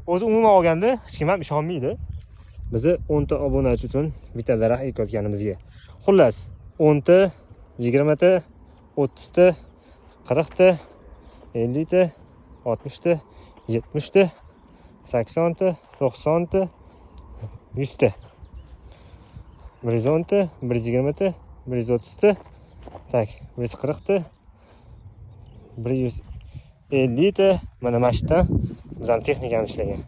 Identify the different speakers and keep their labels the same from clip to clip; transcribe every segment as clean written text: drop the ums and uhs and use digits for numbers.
Speaker 1: o'zi umuman olganda hech kim ham ishonmaydi. Bizni 10 ta obunachi uchun bitta daraxt ekayotganimizga. Xullas, 10 ta, 20 ta, 30 ta, 40 ta, 50 ta, 60 ta, 70 ta, 80 ta, 90 ta, 100 ta, 110 ta, 120 ta, 130 ta, tak, 140 ta, 150 ta, mana mashitdan bizning texnikamiz ishlagan.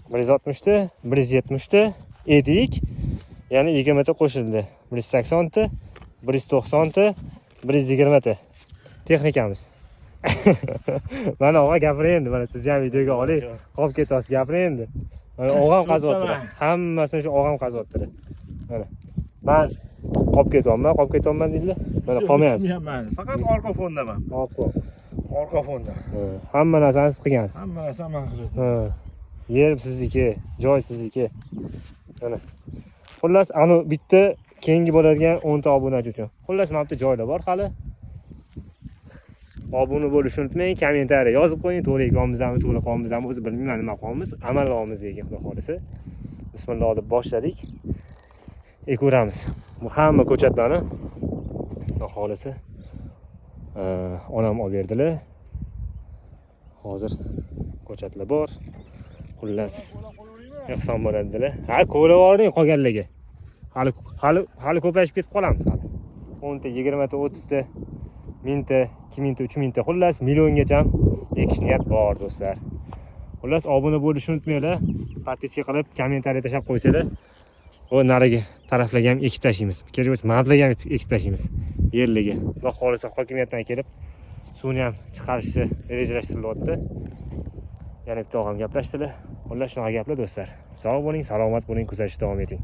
Speaker 1: 160 ta, 170 ta edik, ya'ni 20 ta qo'shildi. 180 ta, 190 ta, 120 ta texnikamiz. Mana og'a gapiring endi, mana siz ham videoga oling, qolib ketasiz, gapiring endi. Mana og'am qazyapti. Hammasini shu og'am qazyapti. Mana. Men qolib ketyapman deydilar. Mana qolmayapsiz.
Speaker 2: Faqat orqa fondaman. Orqa fonda.
Speaker 1: Hamma narsani siz qilgansiz.
Speaker 2: Hamma narsa men qilaman.
Speaker 1: Yer sizniki, joy sizniki. Mana. Xullas, ana bitta keyingi bo'ladigan 10 ta obunachi uchun. Xullas, mana bu joylar bor hali. Obuna bo'lishni unutmang, kommentariya yozib qo'ying, to'g'ri ekanmizmi, to'g'ri qolmizmi, o'zi bilmayman nima qolmiz, amal qilamiz degan xudo xolisa. Bismillah deb boshladik. Ko'ramiz. Bu hamma ko'chatlarni xudo xolisa onam olib berdilar. Hozir ko'chatlar bor. Xullas, ehson bo'ladilar. Ha, ko'rib oling qolganlarga. Hali ko'payib ketib qolamiz hali. 10 ta, 20 ta, 30 ta, 1000 ta, 2000 ta, 3000 ta, xullas milliongacha ekish niyat bor do'stlar. Xullas, obuna bo'lishni unutmanglar. Podpiska qilib, kommentariya tashlab qo'ysanglar, va nariga taraflarga ham ekib tashlaymiz. Kerak bo'lsa, madlarga ham ekib tashlaymiz. Yerlarga. Xudo xolisa hokimiyatdan kelib suvni ham chiqarishni rejalashtirilyapti. Yana bitta og'am gaplashdilar. Xullas, shunaqa gaplar do'stlar. Sog' bo'ling, salomat bo'ling, kuzatishda davom eting.